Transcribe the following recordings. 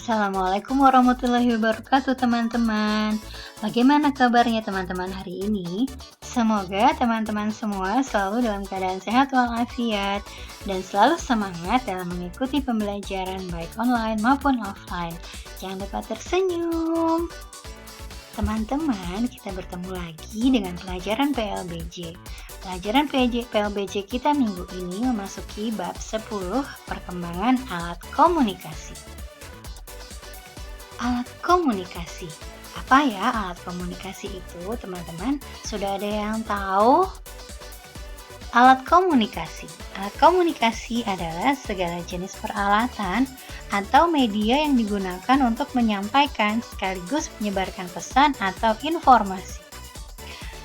Assalamualaikum warahmatullahi wabarakatuh teman-teman. Bagaimana kabarnya teman-teman hari ini? Semoga teman-teman semua selalu dalam keadaan sehat walafiat dan selalu semangat dalam mengikuti pembelajaran baik online maupun offline. Jangan lupa tersenyum. Teman-teman, kita bertemu lagi dengan pelajaran PLBJ. Pelajaran PLBJ kita minggu ini memasuki bab 10 perkembangan alat komunikasi. Alat komunikasi. Apa ya alat komunikasi itu, teman-teman? Sudah ada yang tahu? Alat komunikasi. Alat komunikasi adalah segala jenis peralatan atau media yang digunakan untuk menyampaikan sekaligus menyebarkan pesan atau informasi.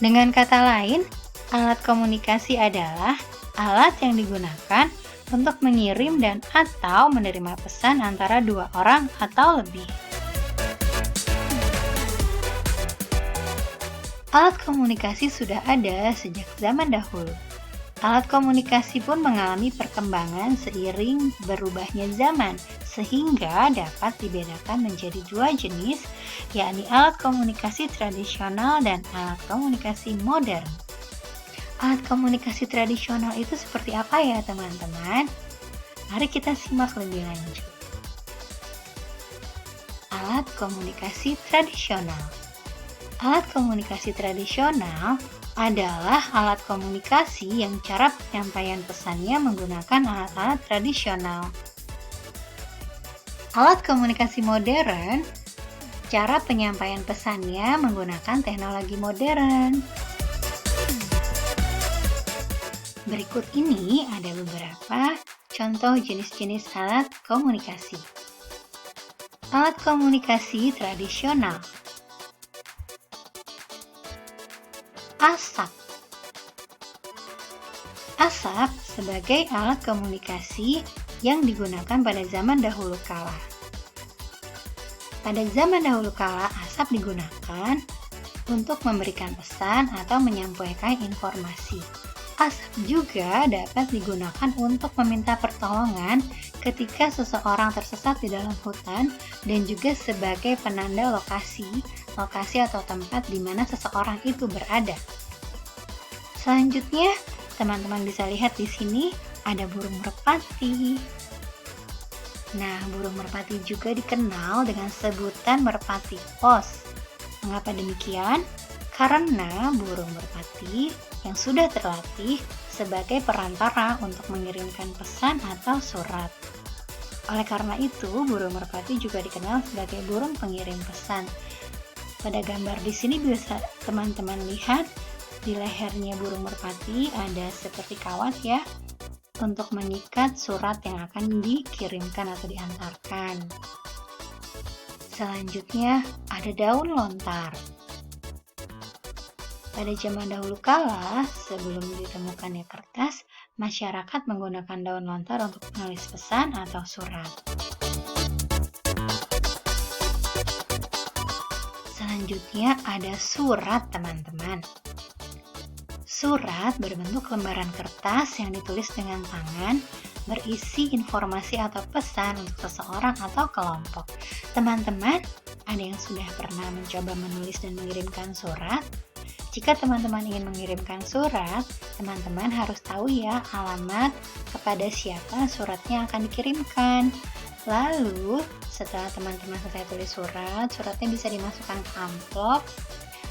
Dengan kata lain, alat komunikasi adalah alat yang digunakan untuk mengirim dan atau menerima pesan antara dua orang atau lebih. Alat komunikasi sudah ada sejak zaman dahulu. Alat komunikasi pun mengalami perkembangan seiring berubahnya zaman, sehingga dapat dibedakan menjadi dua jenis, yakni alat komunikasi tradisional dan alat komunikasi modern. Alat komunikasi tradisional itu seperti apa ya teman-teman? Mari kita simak lebih lanjut. Alat komunikasi tradisional. Alat komunikasi tradisional adalah alat komunikasi yang cara penyampaian pesannya menggunakan alat-alat tradisional. Alat komunikasi modern, cara penyampaian pesannya menggunakan teknologi modern. Berikut ini ada beberapa contoh jenis-jenis alat komunikasi. Alat komunikasi tradisional. Asap. Asap sebagai alat komunikasi yang digunakan pada zaman dahulu kala. Pada zaman dahulu kala, asap digunakan untuk memberikan pesan atau menyampaikan informasi. Asap juga dapat digunakan untuk meminta pertolongan ketika seseorang tersesat di dalam hutan dan juga sebagai penanda lokasi atau tempat di mana seseorang itu berada. Selanjutnya, teman-teman bisa lihat di sini ada burung merpati. Nah, burung merpati juga dikenal dengan sebutan merpati pos. Mengapa demikian? Karena burung merpati yang sudah terlatih sebagai perantara untuk mengirimkan pesan atau surat. Oleh karena itu, burung merpati juga dikenal sebagai burung pengirim pesan. Pada gambar di sini bisa teman-teman lihat di lehernya burung merpati ada seperti kawat ya untuk mengikat surat yang akan dikirimkan atau diantarkan. Selanjutnya ada daun lontar. Pada zaman dahulu kala, sebelum ditemukannya kertas, masyarakat menggunakan daun lontar untuk menulis pesan atau surat. Selanjutnya ada surat, teman-teman. Surat berbentuk lembaran kertas yang ditulis dengan tangan, berisi informasi atau pesan untuk seseorang atau kelompok. Teman-teman, ada yang sudah pernah mencoba menulis dan mengirimkan surat? Jika teman-teman ingin mengirimkan surat, teman-teman harus tahu ya alamat kepada siapa suratnya akan dikirimkan. Lalu, setelah teman-teman selesai tulis surat, suratnya bisa dimasukkan ke amplop.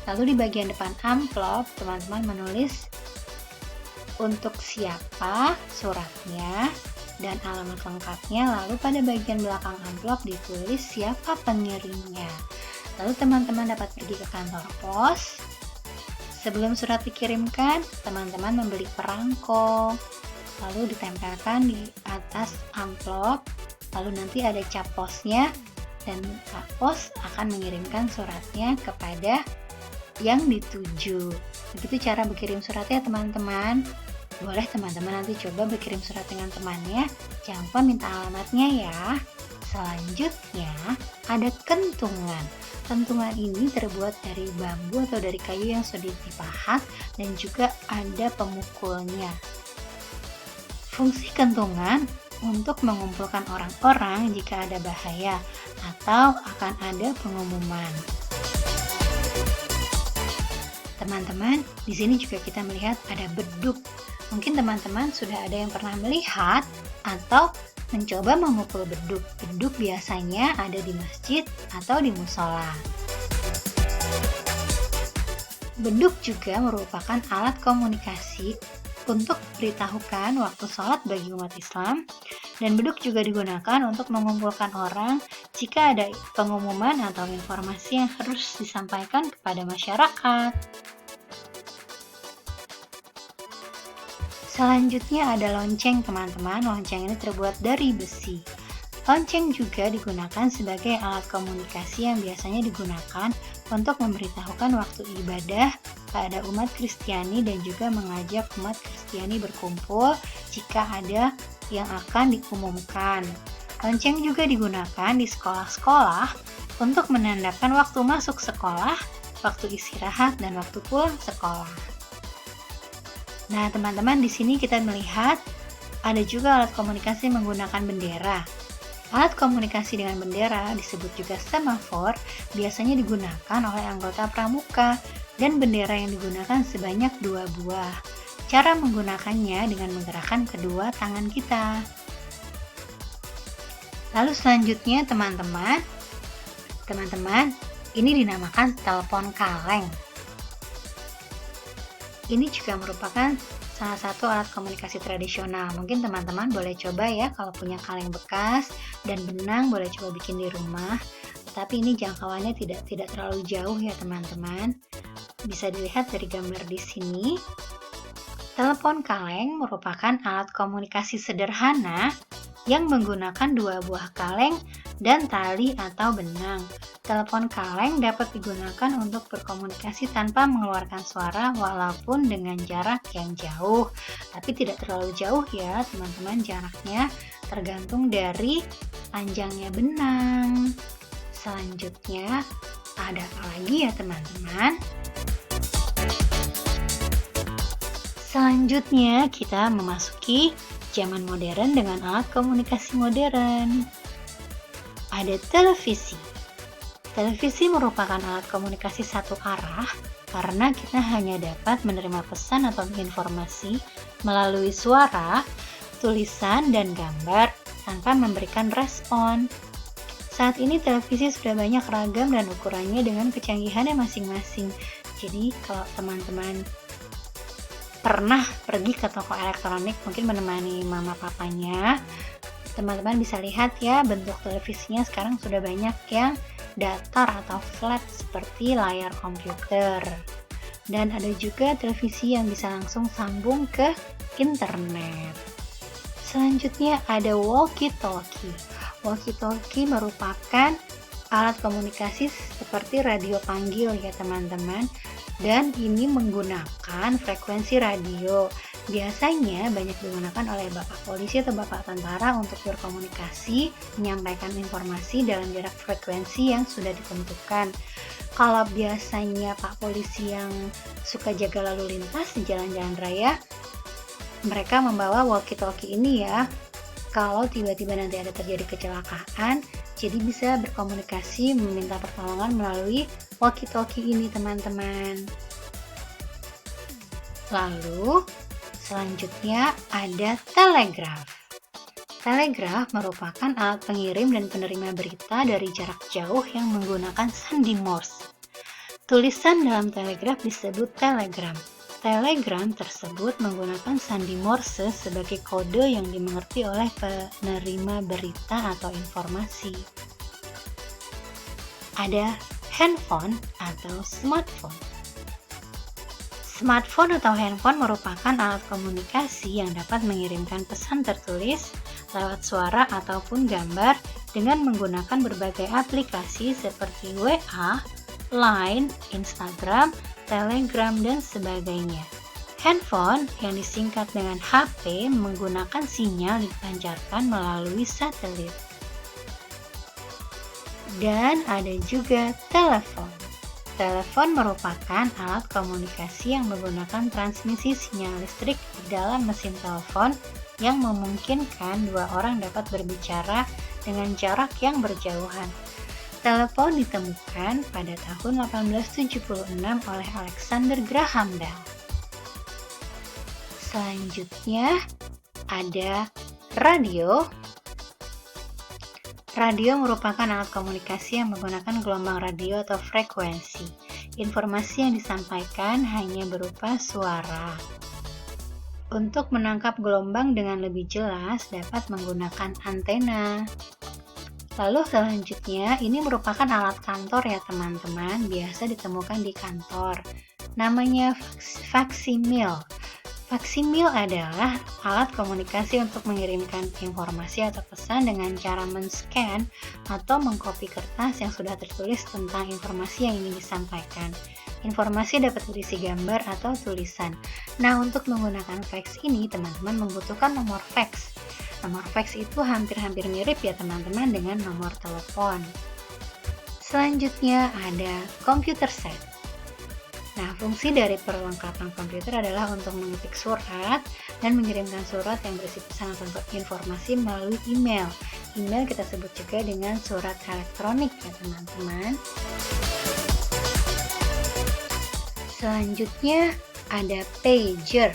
Lalu di bagian depan amplop, teman-teman menulis untuk siapa suratnya dan alamat lengkapnya. Lalu pada bagian belakang amplop ditulis siapa pengirimnya. Lalu teman-teman dapat pergi ke kantor pos. Sebelum surat dikirimkan, teman-teman membeli perangko, lalu ditempelkan di atas amplop. Lalu nanti ada cap posnya dan Pak Pos akan mengirimkan suratnya kepada yang dituju. Begitu cara berkirim suratnya teman-teman. Boleh teman-teman nanti coba berkirim surat dengan temannya. Jangan lupa minta alamatnya ya. Selanjutnya ada kentungan. Kentungan ini terbuat dari bambu atau dari kayu yang sudah dipahat dan juga ada pemukulnya. Fungsi kentungan untuk mengumpulkan orang-orang jika ada bahaya atau akan ada pengumuman. Teman-teman, di sini juga kita melihat ada beduk. Mungkin teman-teman sudah ada yang pernah melihat atau mencoba memukul beduk. Beduk biasanya ada di masjid atau di musola. Beduk juga merupakan alat komunikasi untuk beritahukan waktu sholat bagi umat Islam, dan beduk juga digunakan untuk mengumpulkan orang jika ada pengumuman atau informasi yang harus disampaikan kepada masyarakat. Selanjutnya ada lonceng, teman-teman. Lonceng ini terbuat dari besi. Lonceng juga digunakan sebagai alat komunikasi yang biasanya digunakan untuk memberitahukan waktu ibadah pada umat Kristiani dan juga mengajak umat Kristiani berkumpul jika ada yang akan diumumkan. Lonceng juga digunakan di sekolah-sekolah untuk menandakan waktu masuk sekolah, waktu istirahat, dan waktu pulang sekolah. Nah, teman-teman, di sini kita melihat ada juga alat komunikasi menggunakan bendera. Alat komunikasi dengan bendera disebut juga semafor, biasanya digunakan oleh anggota pramuka, dan bendera yang digunakan sebanyak 2 buah. Cara menggunakannya dengan menggerakkan kedua tangan kita. Lalu selanjutnya teman-teman, ini dinamakan telepon kaleng. Ini juga merupakan salah satu alat komunikasi tradisional. Mungkin teman-teman boleh coba ya, kalau punya kaleng bekas dan benang boleh coba bikin di rumah. Tapi ini jangkauannya tidak terlalu jauh ya teman-teman. Bisa dilihat dari gambar di sini. Telepon kaleng merupakan alat komunikasi sederhana yang menggunakan 2 buah kaleng dan tali atau benang. Telepon kaleng dapat digunakan untuk berkomunikasi tanpa mengeluarkan suara walaupun dengan jarak yang jauh. Tapi tidak terlalu jauh ya teman-teman, jaraknya tergantung dari panjangnya benang. Selanjutnya ada apa lagi ya teman-teman? Selanjutnya kita memasuki zaman modern dengan alat komunikasi modern. Ada televisi. Televisi merupakan alat komunikasi satu arah karena kita hanya dapat menerima pesan atau informasi melalui suara, tulisan, dan gambar tanpa memberikan respon. Saat ini televisi sudah banyak ragam dan ukurannya dengan kecanggihannya masing-masing. Jadi kalau teman-teman pernah pergi ke toko elektronik mungkin menemani mama papanya, teman-teman bisa lihat ya bentuk televisinya sekarang sudah banyak yang datar atau flat seperti layar komputer. Dan ada juga televisi yang bisa langsung sambung ke internet. Selanjutnya ada walkie-talkie. Walkie-talkie merupakan alat komunikasi seperti radio panggil ya teman-teman. Dan ini menggunakan frekuensi radio. Biasanya banyak digunakan oleh bapak polisi atau bapak tentara untuk berkomunikasi, menyampaikan informasi dalam jarak frekuensi yang sudah ditentukan. Kalau biasanya pak polisi yang suka jaga lalu lintas di jalan-jalan raya, mereka membawa walkie-talkie ini ya. Kalau tiba-tiba nanti ada terjadi kecelakaan, jadi bisa berkomunikasi meminta pertolongan melalui walkie-talkie ini teman-teman. Lalu selanjutnya ada telegraf. Telegraf merupakan alat pengirim dan penerima berita dari jarak jauh yang menggunakan sandi Morse. Tulisan dalam telegraf disebut telegram. Telegram tersebut menggunakan sandi Morse sebagai kode yang dimengerti oleh penerima berita atau informasi. Ada handphone atau smartphone. Smartphone atau handphone merupakan alat komunikasi yang dapat mengirimkan pesan tertulis lewat suara ataupun gambar dengan menggunakan berbagai aplikasi seperti WA, Line, Instagram, Telegram, dan sebagainya. Handphone yang disingkat dengan HP menggunakan sinyal dipancarkan melalui satelit. Dan ada juga telepon. Telepon merupakan alat komunikasi yang menggunakan transmisi sinyal listrik di dalam mesin telepon yang memungkinkan dua orang dapat berbicara dengan jarak yang berjauhan. Telepon ditemukan pada tahun 1876 oleh Alexander Graham Bell. Selanjutnya ada radio. Radio merupakan alat komunikasi yang menggunakan gelombang radio atau frekuensi. Informasi yang disampaikan hanya berupa suara. Untuk menangkap gelombang dengan lebih jelas dapat menggunakan antena. Lalu selanjutnya, ini merupakan alat kantor ya teman-teman, biasa ditemukan di kantor. Namanya faksimil. Faksimil adalah alat komunikasi untuk mengirimkan informasi atau pesan dengan cara men-scan atau mengcopy kertas yang sudah tertulis tentang informasi yang ingin disampaikan. Informasi dapat berisi gambar atau tulisan. Nah, untuk menggunakan fax ini, teman-teman membutuhkan nomor fax. Nomor fax itu hampir-hampir mirip ya teman-teman dengan nomor telepon. Selanjutnya ada computer set. Nah, fungsi dari perlengkapan komputer adalah untuk mengetik surat dan mengirimkan surat yang berisi pesan atau informasi melalui email. Email kita sebut juga dengan surat elektronik ya teman-teman. Selanjutnya ada pager.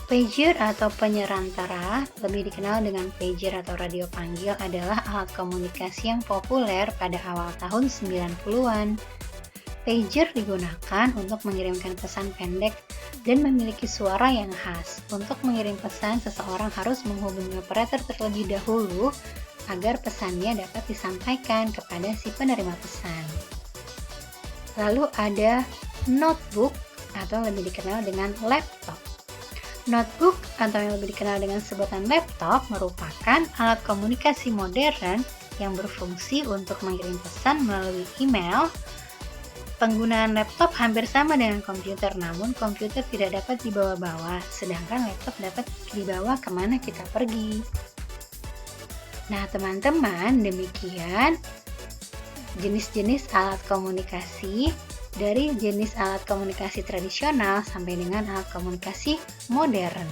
Pager atau penyerantara, lebih dikenal dengan pager atau radio panggil, adalah alat komunikasi yang populer pada awal tahun 90-an. Pager digunakan untuk mengirimkan pesan pendek dan memiliki suara yang khas. Untuk mengirim pesan, seseorang harus menghubungi operator terlebih dahulu agar pesannya dapat disampaikan kepada si penerima pesan. Lalu ada notebook atau lebih dikenal dengan laptop. Notebook atau yang lebih dikenal dengan sebutan laptop merupakan alat komunikasi modern yang berfungsi untuk mengirim pesan melalui email. Penggunaan laptop hampir sama dengan komputer, namun komputer tidak dapat dibawa-bawa, sedangkan laptop dapat dibawa kemana kita pergi. Nah teman-teman, demikian jenis-jenis alat komunikasi, dari jenis alat komunikasi tradisional sampai dengan alat komunikasi modern.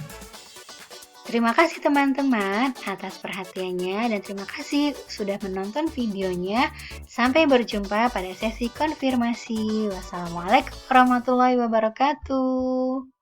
Terima kasih teman-teman atas perhatiannya dan terima kasih sudah menonton videonya. Sampai berjumpa pada sesi konfirmasi. Wassalamualaikum warahmatullahi wabarakatuh.